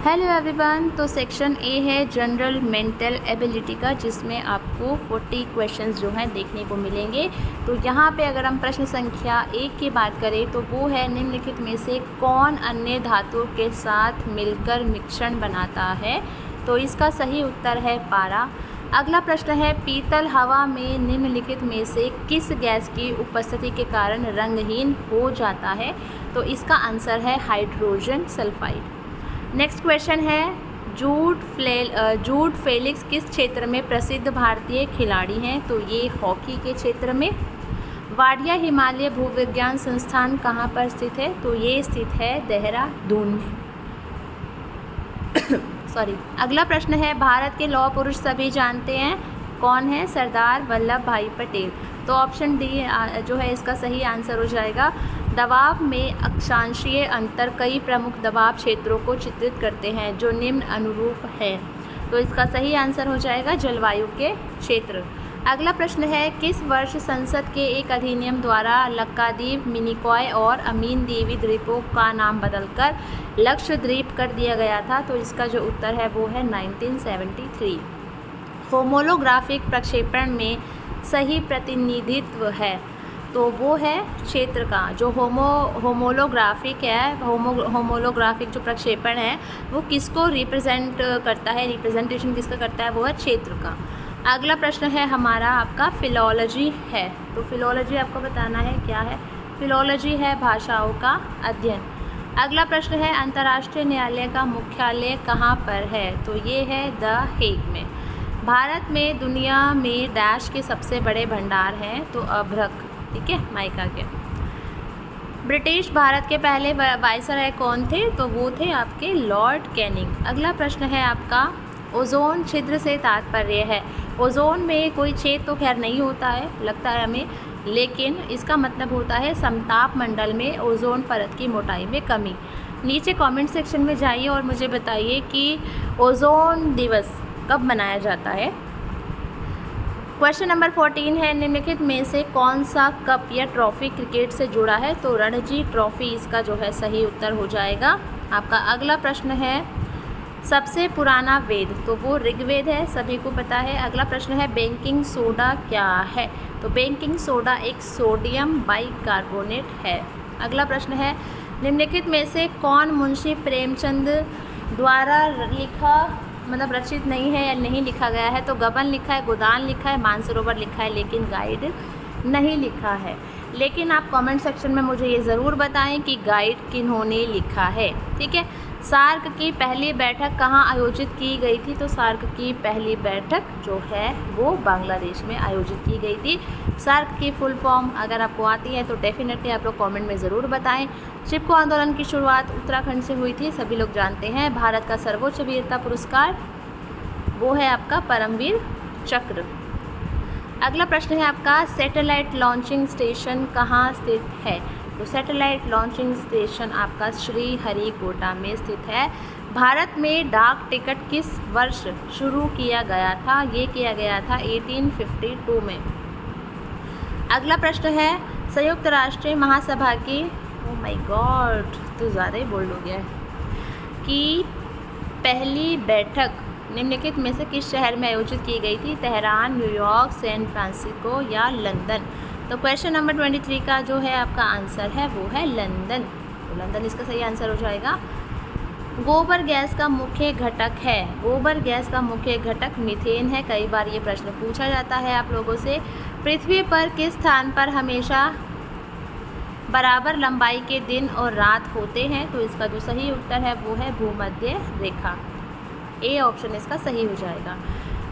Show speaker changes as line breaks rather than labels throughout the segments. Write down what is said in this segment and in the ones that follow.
Hello everyone. तो section A है general mental ability का, जिसमें आपको 40 क्वेश्चंस जो हैं देखने को मिलेंगे। तो यहाँ पे अगर हम प्रश्न संख्या 1 की बात करें तो वो है, निम्नलिखित में से कौन अन्य धातुओं के साथ मिलकर मिश्रण बनाता है। तो इसका सही उत्तर है पारा। अगला प्रश्न है, पीतल हवा में निम्नलिखित में से किस गैस की उपस्थिति के कारण रंगहीन हो जाता है। तो इसका आंसर है हाइड्रोजन सल्फाइड। नेक्स्ट क्वेश्चन है, जूड फेलिक्स किस क्षेत्र में प्रसिद्ध भारतीय खिलाड़ी हैं। तो ये हॉकी के क्षेत्र में। वाडिया हिमालय भूविज्ञान संस्थान कहाँ पर स्थित है। तो ये स्थित है देहरादून में। सॉरी। अगला प्रश्न है, भारत के लौह पुरुष सभी जानते हैं, कौन है। सरदार वल्लभ भाई पटेल। तो ऑप्शन डी जो है इसका सही आंसर हो जाएगा। दबाव में अक्षांशीय अंतर कई प्रमुख दबाव क्षेत्रों को चित्रित करते हैं जो निम्न अनुरूप है। तो इसका सही आंसर हो जाएगा जलवायु के क्षेत्र। अगला प्रश्न है, किस वर्ष संसद के एक अधिनियम द्वारा लक्काद्वीप, मिनिकॉय और अमीन देवी द्वीपों का नाम बदलकर लक्षद्वीप कर दिया गया था। तो इसका जो उत्तर है वो है 1973। होमोलोग्राफिक प्रक्षेपण में सही प्रतिनिधित्व है। तो वो है क्षेत्र का। जो होमोलोग्राफिक है, होमोलोग्राफिक जो प्रक्षेपण है वो किसको रिप्रेजेंट करता है, रिप्रेजेंटेशन किसका करता है, वो है क्षेत्र का। अगला प्रश्न है हमारा आपका फिलॉलजी है। तो फिलॉलजी आपको बताना है क्या है। फिलॉलजी है भाषाओं का अध्ययन। अगला प्रश्न है, अंतर्राष्ट्रीय न्यायालय का मुख्यालय कहाँ पर है। तो ये है द हेग में। भारत में दुनिया में डैश के सबसे बड़े भंडार हैं। तो अभ्रक, ठीक है, माइका के। ब्रिटिश भारत के पहले वायसराय कौन थे। तो वो थे आपके लॉर्ड कैनिंग। अगला प्रश्न है आपका, ओजोन छिद्र से तात्पर्य है। ओजोन में कोई छेद तो खैर नहीं होता है, लगता है हमें, लेकिन इसका मतलब होता है समताप मंडल में ओजोन परत की मोटाई में कमी। नीचे कमेंट सेक्शन में जाइए और मुझे बताइए कि ओजोन दिवस कब मनाया जाता है। क्वेश्चन नंबर 14 है, निम्नलिखित में से कौन सा कप या ट्रॉफी क्रिकेट से जुड़ा है। तो रणजी ट्रॉफी इसका जो है सही उत्तर हो जाएगा आपका। अगला प्रश्न है, सबसे पुराना वेद। तो वो ऋग्वेद है, सभी को पता है। अगला प्रश्न है, बेकिंग सोडा क्या है। तो बेकिंग सोडा एक सोडियम बाइकार्बोनेट है। अगला प्रश्न है, निम्नलिखित में से कौन मुंशी प्रेमचंद द्वारा लिखा मतलब रचित नहीं है या नहीं लिखा गया है। तो गबन लिखा है, गोदान लिखा है, मानसरोवर लिखा है, लेकिन गाइड नहीं लिखा है। लेकिन आप कमेंट सेक्शन में मुझे ये ज़रूर बताएं कि गाइड किन्होंने लिखा है, ठीक है। सार्क की पहली बैठक कहाँ आयोजित की गई थी। तो सार्क की पहली बैठक जो है वो बांग्लादेश में आयोजित की गई थी। सार्क की फुल फॉर्म अगर आपको आती है तो डेफिनेटली आप लोग कमेंट में ज़रूर बताएं। चिपको आंदोलन की शुरुआत उत्तराखंड से हुई थी, सभी लोग जानते हैं। भारत का सर्वोच्च वीरता पुरस्कार वो है आपका परमवीर चक्र। अगला प्रश्न है आपका, सैटेलाइट लॉन्चिंग स्टेशन कहाँ स्थित है। तो सैटेलाइट लॉन्चिंग स्टेशन आपका श्रीहरिकोटा में स्थित है। भारत में डाक टिकट किस वर्ष शुरू किया गया था। ये किया गया था 1852 में। अगला प्रश्न है, संयुक्त राष्ट्र महासभा की, ओह माय गॉड तो ज़्यादा ही बोल्ड हो गया है, कि पहली बैठक निम्नलिखित में से किस शहर में आयोजित की गई थी। तेहरान, न्यूयॉर्क, सैन फ्रांसिस्को या लंदन। तो क्वेश्चन नंबर 23 का जो है आपका आंसर है वो है लंदन। तो लंदन इसका सही आंसर हो जाएगा। गोबर गैस का मुख्य घटक है। गोबर गैस का मुख्य घटक मीथेन है। कई बार ये प्रश्न पूछा जाता है आप लोगों से। पृथ्वी पर किस स्थान पर हमेशा बराबर लंबाई के दिन और रात होते हैं। तो इसका जो सही उत्तर है वो है भूमध्य रेखा। ए ऑप्शन इसका सही हो जाएगा।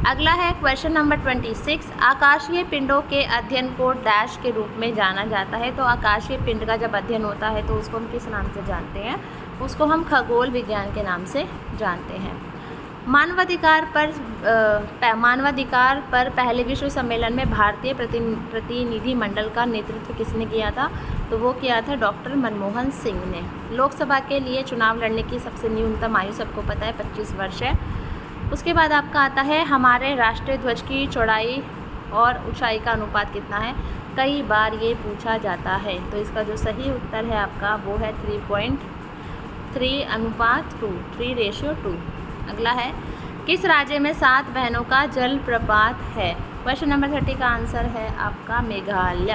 अगला है क्वेश्चन नंबर 26, आकाशीय पिंडों के अध्ययन को डैश के रूप में जाना जाता है। तो आकाशीय पिंड का जब अध्ययन होता है तो उसको हम किस नाम से जानते हैं। उसको हम खगोल विज्ञान के नाम से जानते हैं। मानवाधिकार पर पहले विश्व सम्मेलन में भारतीय प्रतिनिधि मंडल का नेतृत्व किसने किया था। तो वो किया था डॉक्टर मनमोहन सिंह ने। लोकसभा के लिए चुनाव लड़ने की सबसे न्यूनतम आयु सबको पता है 25 वर्ष है। उसके बाद आपका आता है, हमारे राष्ट्रीय ध्वज की चौड़ाई और ऊंचाई का अनुपात कितना है। कई बार ये पूछा जाता है। तो इसका जो सही उत्तर है आपका वो है 3.3 3:2, 3:2। अगला है, किस राज्य में 7 बहनों का जलप्रपात है? क्वेश्चन नंबर 30 का आंसर है आपका मेघालय।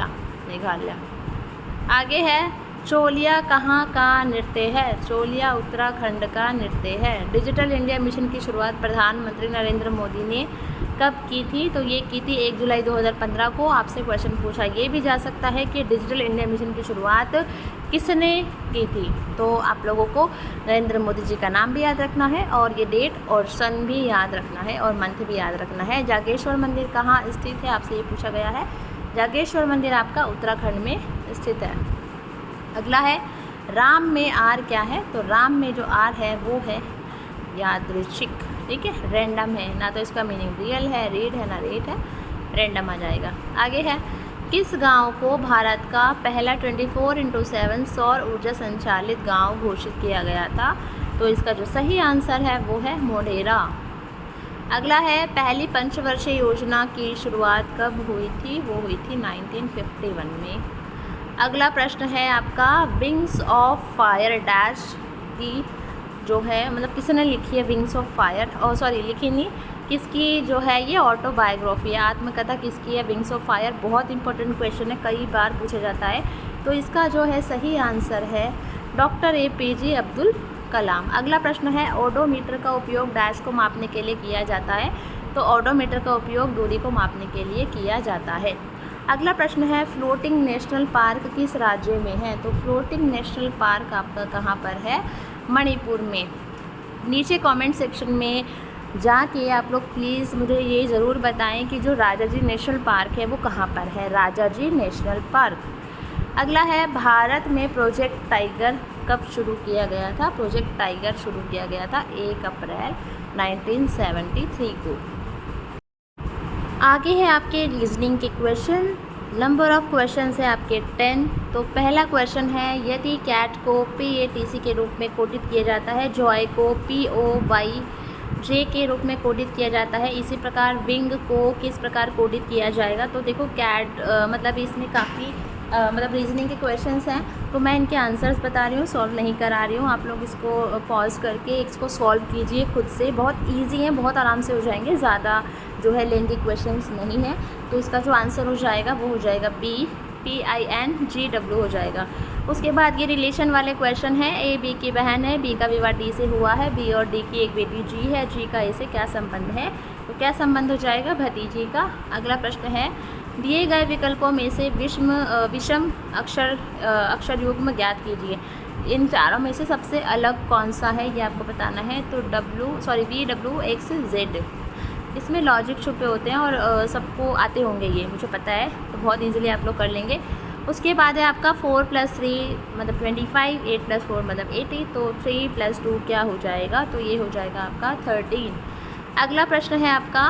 आगे है, चोलिया कहाँ का नृत्य है? चोलिया उत्तराखंड का नृत्य है। डिजिटल इंडिया मिशन की शुरुआत प्रधानमंत्री नरेंद्र मोदी ने कब की थी? तो ये की थी 1 जुलाई 2015 को। आपसे क्वेश्चन पूछा ये भी जा सकता है कि डिजिटल इंडिया मिशन की शुरुआत किसने की थी? तो आप लोगों को नरेंद्र मोदी जी का नाम भी याद रखना है और ये डेट और सन भी याद रखना है और मंथ भी याद रखना है। जागेश्वर मंदिर कहाँ स्थित है? आपसे ये पूछा गया है। जागेश्वर मंदिर आपका उत्तराखंड में स्थित है। अगला है, राम में आर क्या है? तो राम में जो आर है वो है यादृच्छिक, ठीक है, रैंडम है। ना तो इसका मीनिंग रियल है, रीड है, ना रेट है, रैंडम आ जाएगा। आगे है, किस गांव को भारत का पहला 24/7 सौर ऊर्जा संचालित गांव घोषित किया गया था? तो इसका जो सही आंसर है वो है मोढेरा। अगला है, पहली पंचवर्षीय योजना की शुरुआत कब हुई थी? वो हुई थी 1951 में। अगला प्रश्न है आपका, विंग्स ऑफ फायर डैश की जो है, मतलब किसने लिखी है विंग्स ऑफ फायर? और सॉरी, लिखी नहीं, किसकी जो है ये ऑटोबायोग्राफी है, आत्मकथा किसकी है विंग्स ऑफ फायर? बहुत इंपॉर्टेंट क्वेश्चन है, कई बार पूछा जाता है। तो इसका जो है सही आंसर है डॉक्टर APJ अब्दुल कलाम। अगला प्रश्न है, ओडोमीटर का उपयोग डैश को मापने के लिए किया जाता है? तो ओडोमीटर का उपयोग दूरी को मापने के लिए किया जाता है। अगला प्रश्न है, फ्लोटिंग नेशनल पार्क किस राज्य में है? तो फ्लोटिंग नेशनल पार्क आपका कहाँ पर है? मणिपुर में। नीचे कमेंट सेक्शन में जाके आप लोग प्लीज़ मुझे ये ज़रूर बताएं कि जो राजाजी नेशनल पार्क है वो कहाँ पर है, राजाजी नेशनल पार्क। अगला है, भारत में प्रोजेक्ट टाइगर कब शुरू किया गया था? प्रोजेक्ट टाइगर शुरू किया गया था 1 अप्रैल 1973 को। आगे है आपके रीजनिंग के क्वेश्चन। नंबर ऑफ क्वेश्चन है आपके 10। तो पहला क्वेश्चन है, यदि कैट को PATC के रूप में कोडित किया जाता है, जॉय को POYJ के रूप में कोडित किया जाता है, इसी प्रकार विंग को किस प्रकार कोडित किया जाएगा? तो देखो कैट मतलब इसमें काफ़ी मतलब रीजनिंग के क्वेश्चंस हैं, तो मैं इनके आंसर्स बता रही हूँ, सॉल्व नहीं करा रही हूँ। आप लोग इसको पॉज करके इसको सॉल्व कीजिए खुद से, बहुत इजी है, बहुत आराम से हो जाएंगे, ज़्यादा जो है लेंथी क्वेश्चंस नहीं है। तो इसका जो आंसर हो जाएगा वो हो जाएगा PINGW हो जाएगा। उसके बाद ये रिलेशन वाले क्वेश्चन हैं, A B की बहन है, B का विवाह D से हुआ है, B और D की एक बेटी G है, G का A से क्या संबंध है? तो क्या संबंध हो जाएगा? भतीजी का। अगला प्रश्न है, दिए गए विकल्पों में से विषम अक्षर युग्म ज्ञात कीजिए। इन चारों में से सबसे अलग कौन सा है ये आपको बताना है। तो VWX Z। इसमें लॉजिक छुपे होते हैं और सबको आते होंगे, ये मुझे पता है, तो बहुत इजीली आप लोग कर लेंगे। उसके बाद है आपका 4 + 3 मतलब 25, 8 + 4 मतलब 80, तो 3 + 2 क्या हो जाएगा? तो ये हो जाएगा आपका 13। अगला प्रश्न है आपका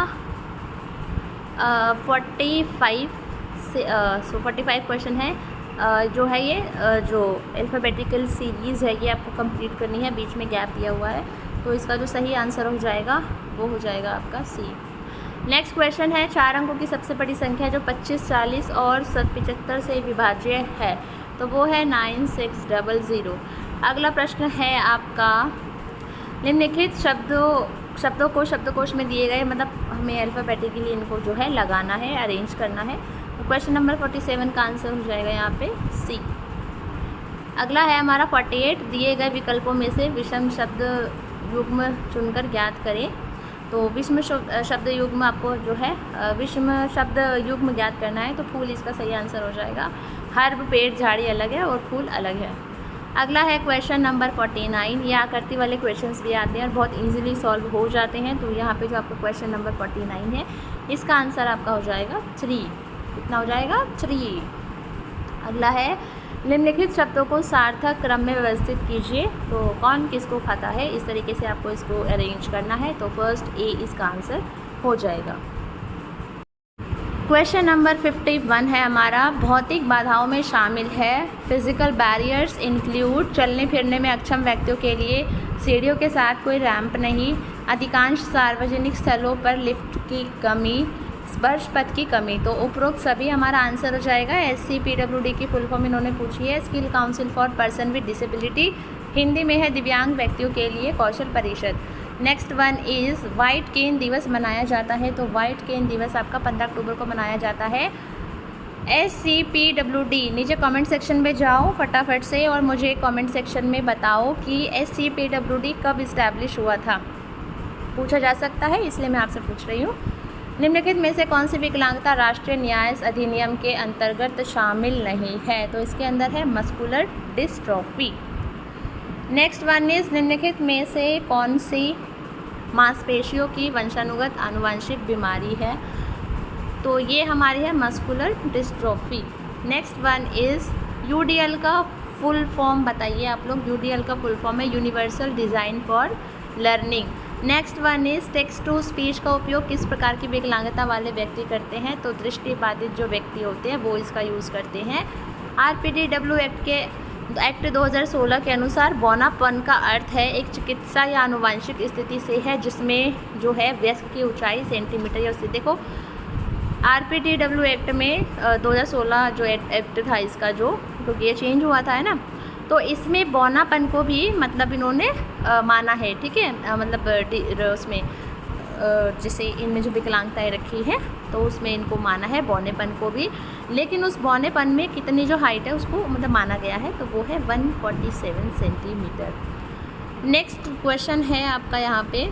45 से 45 क्वेश्चन है, जो है ये जो अल्फ़ाबेटिकल सीरीज़ है ये आपको कंप्लीट करनी है, बीच में गैप दिया हुआ है। तो इसका जो सही आंसर हो जाएगा वो हो जाएगा आपका C। नेक्स्ट क्वेश्चन है, 4 अंकों की सबसे बड़ी संख्या जो 25, 40 और 75 से विभाज्य है, तो वो है 9600। अगला प्रश्न है आपका, निम्नलिखित शब्दों को शब्दकोश में दिए गए, मतलब हमें अल्फ़ाबेटिकली इनको जो है लगाना है, अरेंज करना है। तो क्वेश्चन नंबर 47 का आंसर हो जाएगा यहाँ पे C। अगला है हमारा 48, दिए गए विकल्पों में से विषम शब्द युग्म चुनकर ज्ञात करें। तो विषम शब्द युग्म आपको जो है विषम शब्द युग्म ज्ञात करना है, तो फूल इसका सही आंसर हो जाएगा। हर्ब पेड़ झाड़ी अलग है और फूल अलग है। अगला है क्वेश्चन नंबर 49, ये आकृति वाले क्वेश्चंस भी आते हैं और बहुत इजीली सॉल्व हो जाते हैं। तो यहाँ पे जो आपका क्वेश्चन नंबर 49 है इसका आंसर आपका हो जाएगा 3। कितना हो जाएगा? 3। अगला है, निम्नलिखित शब्दों को सार्थक क्रम में व्यवस्थित कीजिए। तो कौन किसको खाता है, इस तरीके से आपको इसको अरेंज करना है। तो फर्स्ट A इसका आंसर हो जाएगा। क्वेश्चन नंबर 51 है हमारा, भौतिक बाधाओं में शामिल है। फिजिकल बैरियर्स इंक्लूड, चलने फिरने में अक्षम व्यक्तियों के लिए सीढ़ियों के साथ कोई रैंप नहीं, अधिकांश सार्वजनिक स्थलों पर लिफ्ट की कमी, स्पर्श पथ की कमी। तो उपरोक्त सभी हमारा आंसर हो जाएगा। SCPWD की फुल फॉर्म इन्होंने पूछी है, skill council for person with disability Hindi में है दिव्यांग व्यक्तियों के लिए कौशल परिषद। नेक्स्ट वन इज़ वाइट केन दिवस मनाया जाता है, तो वाइट केन दिवस आपका 15 अक्टूबर को मनाया जाता है। SCPWD, नीचे कमेंट सेक्शन में जाओ फटाफट से और मुझे कमेंट सेक्शन में बताओ कि SCPWD कब इस्टेब्लिश हुआ था, पूछा जा सकता है, इसलिए मैं आपसे पूछ रही हूँ। निम्नलिखित में से कौन सी विकलांगता राष्ट्रीय न्यास अधिनियम के अंतर्गत शामिल नहीं है, तो इसके अंदर है muscular dystrophy. Next one is निम्नलिखित में से कौन सी मांसपेशियों की वंशानुगत आनुवंशिक बीमारी है, तो ये हमारी है muscular dystrophy. Next one is UDL का फुल फॉर्म बताइए आप लोग। UDL का फुल फॉर्म है universal design for learning. Next one is text to speech का उपयोग किस प्रकार की विकलांगता वाले व्यक्ति करते हैं, तो दृष्टिबाधित जो व्यक्ति होते हैं वो इसका यूज़ करते हैं। RPDW एक्ट 2016 के अनुसार बौनापन का अर्थ है एक चिकित्सा या आनुवंशिक स्थिति से है जिसमें जो है वयस्क की ऊंचाई सेंटीमीटर या उससे, देखो RPDW एक्ट में 2016 जो एक्ट था इसका जो, क्योंकि ये चेंज हुआ था है ना, तो इसमें बौनापन को भी मतलब इन्होंने माना है, ठीक है, मतलब उसमें जैसे इनमें जो विकलांगताएँ रखी हैं तो उसमें इनको माना है बौनेपन को भी, लेकिन उस बौनेपन में कितनी जो हाइट है उसको मतलब माना गया है, तो वो है 147 सेंटीमीटर। नेक्स्ट क्वेश्चन है आपका यहाँ पे,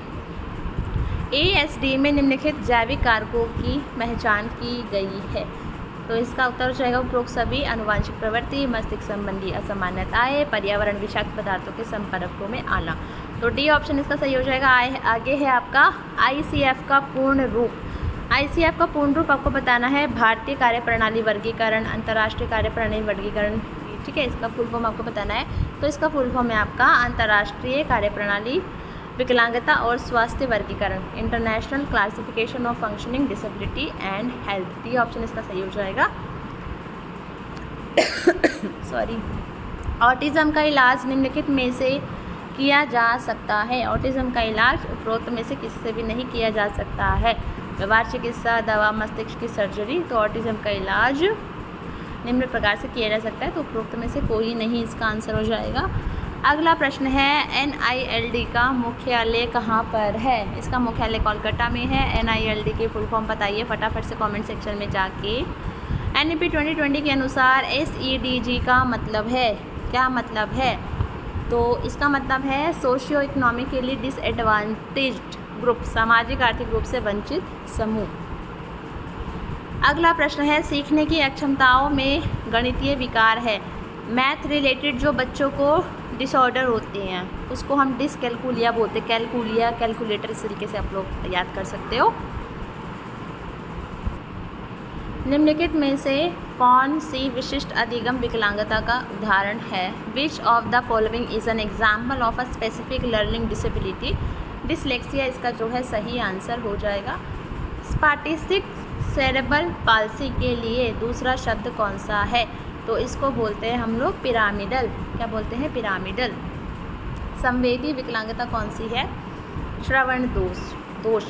ASD में निम्नलिखित जैविक कारकों की पहचान की गई है, तो इसका उत्तर हो जाएगा उपरोक्त सभी आनुवांशिक प्रवृत्ति, मस्तिष्क संबंधी असामान्यताएं, पर्यावरण विषाक्त पदार्थों के संपर्कों में आना, तो डी ऑप्शन इसका सही हो जाएगा। आगे है आपका ICF का पूर्ण रूप। ICF का पूर्ण रूप आपको बताना है भारतीय कार्यप्रणाली वर्गीकरण, अंतर्राष्ट्रीय कार्यप्रणाली वर्गीकरण, ठीक है, इसका फुल फॉर्म आपको बताना है, तो इसका फुल फॉर्म है आपका अंतर्राष्ट्रीय कार्यप्रणाली विकलांगता और स्वास्थ्य वर्गीकरण, international classification of functioning disability and health. D option इसका सही हो जाएगा। सॉरी। ऑटिज़म का इलाज निम्नलिखित में से किया जा सकता है, ऑटिज़म का इलाज उपरोक्त में से किसी से भी नहीं किया जा सकता है। व्यवहार चिकित्सा, दवा, मस्तिष्क की सर्जरी, तो ऑटिज़म का इलाज निम्न प्रकार से किया जा सकता है, तो उपरोक्त में से कोई नहीं इसका आंसर हो जाएगा। अगला प्रश्न है NILD का मुख्यालय कहाँ पर है, इसका मुख्यालय कोलकाता में है। NILD के फुल फॉर्म बताइए फटाफट से कमेंट सेक्शन में जाके। NEP 2020 के अनुसार SEDG का मतलब है, क्या मतलब है, तो इसका मतलब है सोशियो इकोनॉमिकली डिसएडवांटेज्ड ग्रुप, सामाजिक आर्थिक रूप से वंचित समूह। अगला प्रश्न है सीखने की अक्षमताओं में गणितीय विकार है, मैथ रिलेटेड जो बच्चों को डिसऑर्डर होते हैं उसको हम डिसकैलकुलिया बोलते हैं, कैलकुलिया, कैलकुलेटर, इस तरीके से आप लोग याद कर सकते हो। निम्नलिखित में से कौन सी विशिष्ट अधिगम विकलांगता का उदाहरण है, which of the following is an example of a specific learning disability, dyslexia इसका जो है सही आंसर हो जाएगा। स्पास्टिक सेरेब्रल पाल्सी के लिए दूसरा शब्द कौन सा है, तो इसको बोलते हैं हम लोग पिरामिडल, क्या बोलते हैं, पिरामिडल। संवेदी विकलांगता कौन सी है, श्रवण दोष।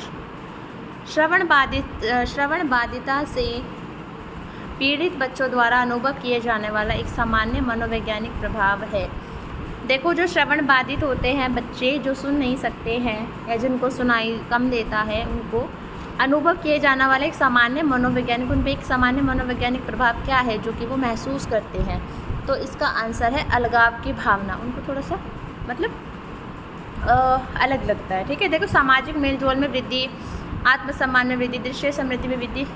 श्रवण बाधिता से पीड़ित बच्चों द्वारा अनुभव किए जाने वाला एक सामान्य मनोवैज्ञानिक प्रभाव है। देखो जो श्रवण बाधित होते हैं बच्चे, जो सुन नहीं सकते हैं या जिनको सुनाई कम देता है, उनको अनुभव किए जाने वाला एक सामान्य मनोवैज्ञानिक, उन पर एक सामान्य मनोवैज्ञानिक प्रभाव क्या है जो कि वो महसूस करते हैं, तो इसका आंसर है अलगाव की भावना, उनको थोड़ा सा मतलब अलग लगता है, ठीक है। देखो सामाजिक मेलजोल में वृद्धि, आत्मसम्मान में वृद्धि, दृश्य समृद्धि में वृद्धि,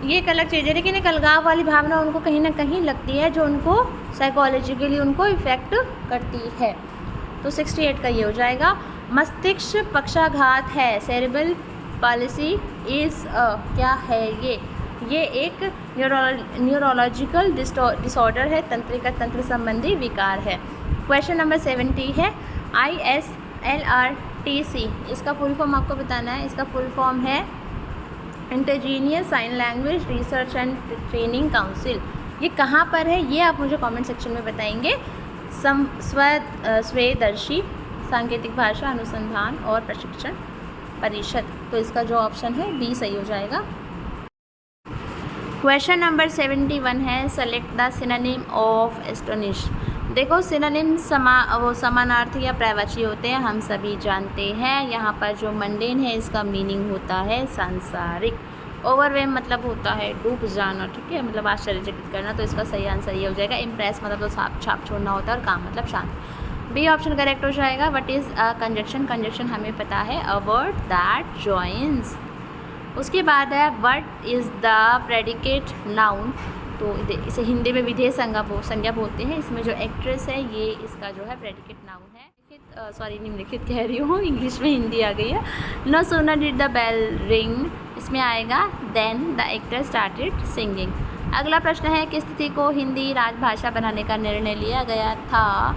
ये एक अलग चीज़ है, लेकिन एक अलगाव वाली भावना उनको कहीं ना कहीं लगती है जो उनको साइकोलॉजिकली उनको इफ़ेक्ट करती है, तो 68 का ये हो जाएगा। मस्तिष्क पक्षाघात है, सेरेब्रल पालिसी इज़ क्या है ये एक न्यूरोलॉजिकल डिसऑर्डर है, तंत्रिका तंत्र संबंधी विकार है। क्वेश्चन नंबर 70 है ISLRTC, इसका फुल फॉर्म आपको बताना है। इसका फुल फॉर्म है indigenous sign language research and training council. ये कहाँ पर है ये आप मुझे कमेंट सेक्शन में बताएंगे। स्वदेशी सांकेतिक भाषा अनुसंधान और प्रशिक्षण परिषद, तो इसका जो ऑप्शन है बी सही हो जाएगा। क्वेश्चन नंबर 71 है select the synonym of astonish. देखो सिनोनिम वो समानार्थी या पर्यायवाची होते हैं, हम सभी जानते हैं। यहाँ पर जो मंडेन है इसका मीनिंग होता है सांसारिक। ओवरवेम मतलब होता है डूब जाना, ठीक है, मतलब आश्चर्यचकित करना। तो इसका सही आंसर ये हो जाएगा। इम्प्रेस मतलब तो छाप छोड़ना होता है, और काम मतलब शांत। बी ऑप्शन करेक्ट हो जाएगा। What is a conjunction? Conjunction हमें पता है, अ वर्ड दैट जॉइंस। उसके बाद है what is the predicate noun? तो इसे हिंदी में विधेय संज्ञा बोलते हैं। इसमें जो एक्ट्रेस है ये इसका जो है प्रेडिकेट नाउन है। सॉरी निम्नलिखित कह रही हूँ, इंग्लिश में हिंदी आ गई है। No sooner did the bell ring, इसमें आएगा then the actor started singing. अगला प्रश्न है किस तिथि को हिंदी राजभाषा बनाने का निर्णय लिया गया था?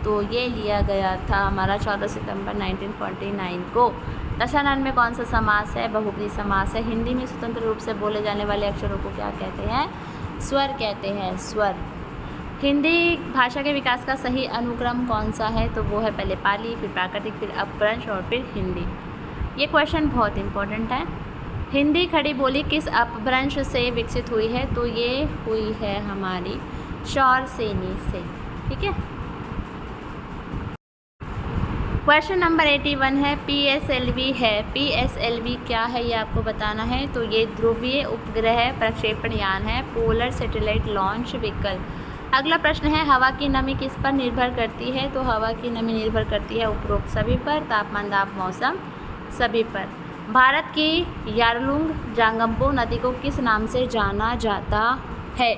तो ये लिया गया था हमारा 14 सितंबर 1949 को। दशानन में कौन सा समास है? बहुब्री समास है। हिंदी में स्वतंत्र रूप से बोले जाने वाले अक्षरों को क्या कहते हैं? स्वर कहते हैं, स्वर। हिंदी भाषा के विकास का सही अनुक्रम कौन सा है? तो वो है पहले पाली, फिर प्राकृतिक, फिर अपभ्रंश और फिर हिंदी। ये क्वेश्चन बहुत इंपॉर्टेंट है। हिंदी खड़ी बोली किस अपभ्रंश से विकसित हुई है? तो ये हुई है हमारी शौरसेनी से, ठीक है। क्वेश्चन नंबर 81 है PSLV है। PSLV क्या है ये आपको बताना है। तो ये ध्रुवीय उपग्रह प्रक्षेपण यान है, पोलर सैटेलाइट लॉन्च व्हीकल। अगला प्रश्न है हवा की नमी किस पर निर्भर करती है? तो हवा की नमी निर्भर करती है उपरोक्त सभी पर, तापमान, दाब, मौसम सभी पर। भारत की यारलुंग जांगम्बो नदी को किस नाम से जाना जाता है?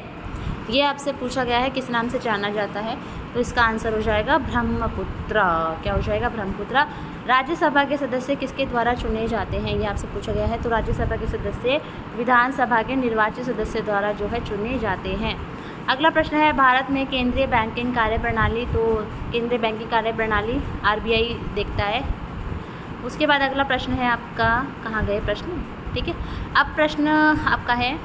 ये आपसे पूछा गया है किस नाम से जाना जाता है। तो इसका आंसर हो जाएगा ब्रह्मपुत्र। क्या हो जाएगा? ब्रह्मपुत्र। राज्यसभा के सदस्य किसके द्वारा चुने जाते हैं? ये आपसे पूछा गया है। तो राज्यसभा के सदस्य विधानसभा के निर्वाचित सदस्य द्वारा जो है चुने जाते हैं। अगला प्रश्न है भारत में केंद्रीय बैंकिंग कार्यप्रणाली। तो केंद्रीय बैंकिंग कार्यप्रणाली RBI देखता है। उसके बाद अगला प्रश्न है आपका, कहाँ गए प्रश्न, ठीक है। अब प्रश्न आपका है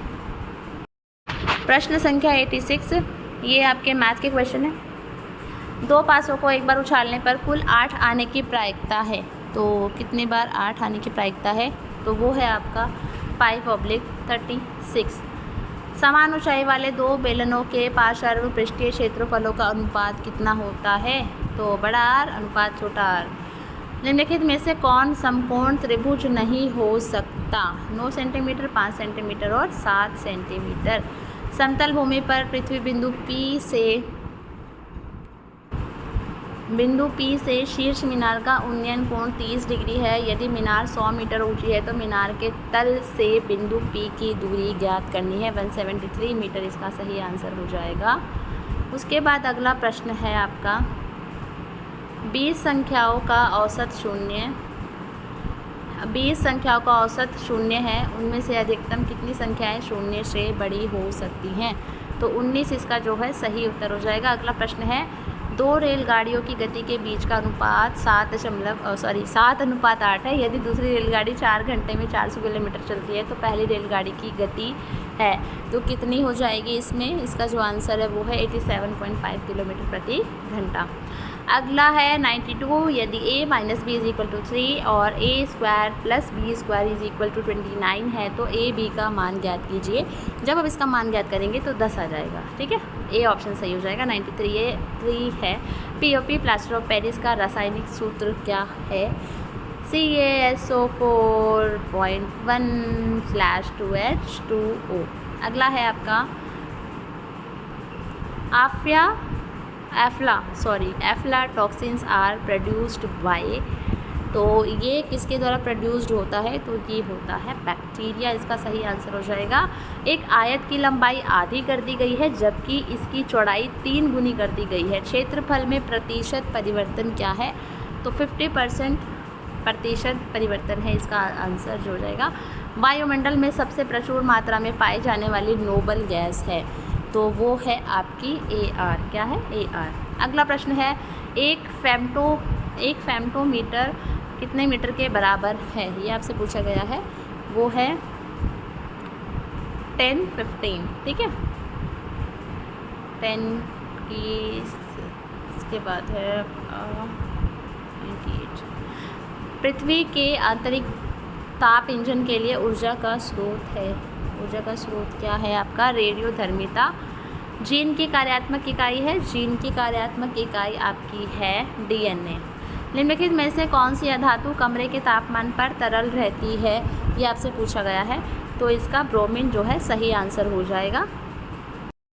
प्रश्न संख्या 86। ये आपके मैथ के क्वेश्चन है। दो पासों को एक बार उछालने पर कुल 8 आने की प्रायिकता है। तो कितनी बार 8 आने की प्रायिकता है? तो वो है आपका 5/36। समान ऊंचाई वाले दो बेलनों के पार्श्व पृष्ठीय क्षेत्रफलों का अनुपात कितना होता है? तो बड़ा आर अनुपात छोटा आर। निम्नलिखित में से कौन समकोण त्रिभुज नहीं हो सकता? 9 सेंटीमीटर, 5 सेंटीमीटर और 7 सेंटीमीटर। समतल भूमि पर पृथ्वी बिंदु P से शीर्ष मीनार का उन्नयन कोण 30 डिग्री है। यदि मीनार 100 मीटर ऊंची है तो मीनार के तल से बिंदु P की दूरी ज्ञात करनी है। 173 मीटर इसका सही आंसर हो जाएगा। उसके बाद अगला प्रश्न है आपका 20 संख्याओं का औसत शून्य। 20 संख्याओं का औसत शून्य है, उनमें से अधिकतम कितनी संख्याएं शून्य से बड़ी हो सकती हैं? तो 19 इसका जो है सही उत्तर हो जाएगा। अगला प्रश्न है दो रेलगाड़ियों की गति के बीच का अनुपात 7:8 है। यदि दूसरी रेलगाड़ी 4 घंटे में 400 किलोमीटर चलती है तो पहली रेलगाड़ी की गति है तो कितनी हो जाएगी? इसमें इसका जो आंसर है वो है 87.5 किलोमीटर प्रति घंटा। अगला है 92। यदि a - b = 3 और a² + b² = 29 है तो a b का मान ज्ञात कीजिए। जब आप इसका मान ज्ञात करेंगे तो 10 आ जाएगा, ठीक है। ए ऑप्शन सही हो जाएगा। 93 है POP प्लास्टर ऑफ पेरिस का रासायनिक सूत्र क्या है? CaSO4.1/2H2O। अगला है आपका एफ्लाटॉक्सिन्स आर प्रोड्यूस्ड बाय। तो ये किसके द्वारा प्रोड्यूस्ड होता है? तो ये होता है बैक्टीरिया। इसका सही आंसर हो जाएगा। एक आयत की लंबाई आधी कर दी गई है जबकि इसकी चौड़ाई 3 गुनी कर दी गई है। क्षेत्रफल में प्रतिशत परिवर्तन क्या है? तो 50% परिवर्तन है इसका आंसर जो हो जाएगा। वायुमंडल में सबसे प्रचुर मात्रा में पाई जाने वाली नोबल गैस है तो वो है आपकी AR। क्या है? AR। अगला प्रश्न है एक फेम्टोमीटर कितने मीटर के बराबर है? ये आपसे पूछा गया है। वो है 10-15, ठीक है। 10 की इसके बाद है 98। पृथ्वी के आंतरिक ताप इंजन के लिए ऊर्जा का स्रोत है। ऊर्जा का स्रोत क्या है आपका? रेडियोधर्मिता। जीन की कार्यात्मक इकाई है, जीन की कार्यात्मक इकाई आपकी है DNA। निम्नलिखित में से कौन सी अधातु कमरे के तापमान पर तरल रहती है, ये आपसे पूछा गया है। तो इसका ब्रोमीन जो है सही आंसर हो जाएगा।